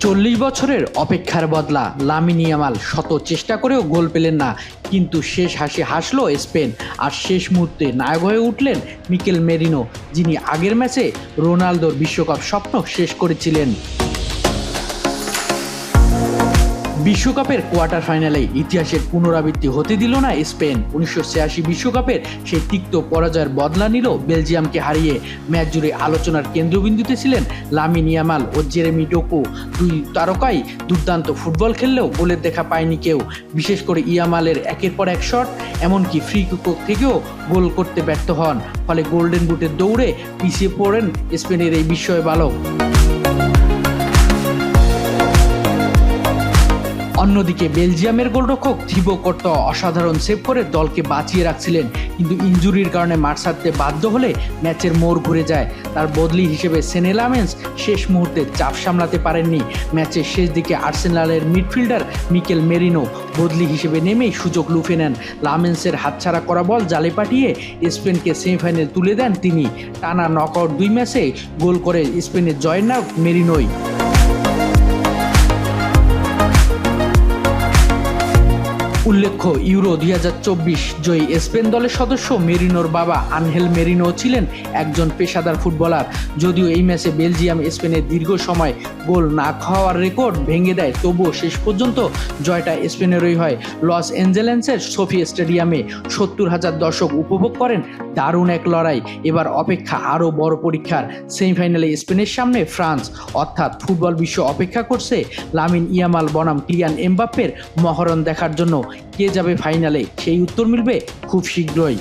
40 বছরের অপেক্ষার বদলা লামিন ইয়ামাল শত চেষ্টা করেও গোল পেলেন না, কিন্তু শেষ হাসি হাসল স্পেন। আর শেষ মুহূর্তে নায়ক হয়ে উঠলেন মিকেল মেরিনো, যিনি আগের ম্যাচে রোনালদোর বিশ্বকাপ স্বপ্ন শেষ করেছিলেন। বিশ্বকাপের কোয়ার্টার ফাইনালে ইতিহাসের পুনরাবৃত্তি হতে দিল না স্পেন। 1986 বিশ্বকাপের সেই তিক্ত পরাজয়ের বদলা নিল বেলজিয়ামকে হারিয়ে। ম্যাচ জুড়ে আলোচনার কেন্দ্রবিন্দুতে ছিলেন লামিন ইয়ামাল ও জেরেমি ডোকু। দুই তারকাই দুর্দান্ত ফুটবল খেললেও গোলের দেখা পায়নি কেউ, বিশেষ করে ইয়ামালের একের পর এক শট, এমনকি ফ্রি কিক থেকেও গোল করতে ব্যর্থ হন। ফলে গোল্ডেন বুটের দৌড়ে পিছিয়ে পড়েন স্পেনের এই বিস্ময় বালক। অন্যদিকে বেলজিয়ামের গোলরক্ষক থিবো কর্তোয়া অসাধারণ সেভ করে দলকে বাঁচিয়ে রাখছিলেন, কিন্তু ইনজুরির কারণে মাঠ ছাড়তে বাধ্য হলে ম্যাচের মোড় ঘুরে যায়। তার বদলি হিসেবে সেনে লামেন্স শেষ মুহূর্তে চাপ সামলাতে পারেননি। ম্যাচের শেষ দিকে আর্সেনালের মিডফিল্ডার মিকেল মেরিনো বদলি হিসেবে নেমেই সুযোগ লুফে নেন। লামেন্সের হাতছাড়া করা বল জালে পাঠিয়ে স্পেনকে সেমিফাইনালে তুলে দেন তিনি। টানা নকআউট 2 ম্যাচে গোল করে স্পেনের জয়ের নায়ক মেরিনোই। উল্লেখ্য, ইউরো 2024 জয়ী স্পেন দলের সদস্য মেরিনোর বাবা আনহেল মেরিনো ছিলেন একজন পেশাদার ফুটবলার। যদিও এই ম্যাচে বেলজিয়াম স্পেনের দীর্ঘ সময় গোল না খাওয়ার রেকর্ড ভেঙে দেয়, তবুও শেষ পর্যন্ত জয়টা স্পেনেরই হয়। লস অ্যাঞ্জেলেসের সোফি স্টেডিয়ামে 70,000 দর্শক উপভোগ করেন দারুণ এক লড়াই। এবার অপেক্ষা আরও বড় পরীক্ষার। সেমিফাইনালে স্পেনের সামনে ফ্রান্স, অর্থাৎ ফুটবল বিশ্ব অপেক্ষা করছে লামিন ইয়ামাল বনাম কিলিয়ান এমবাপ্পের মহরণ দেখার জন্য। কে যাবে ফাইনালে সেই উত্তর মিলবে খুব শীঘ্রই।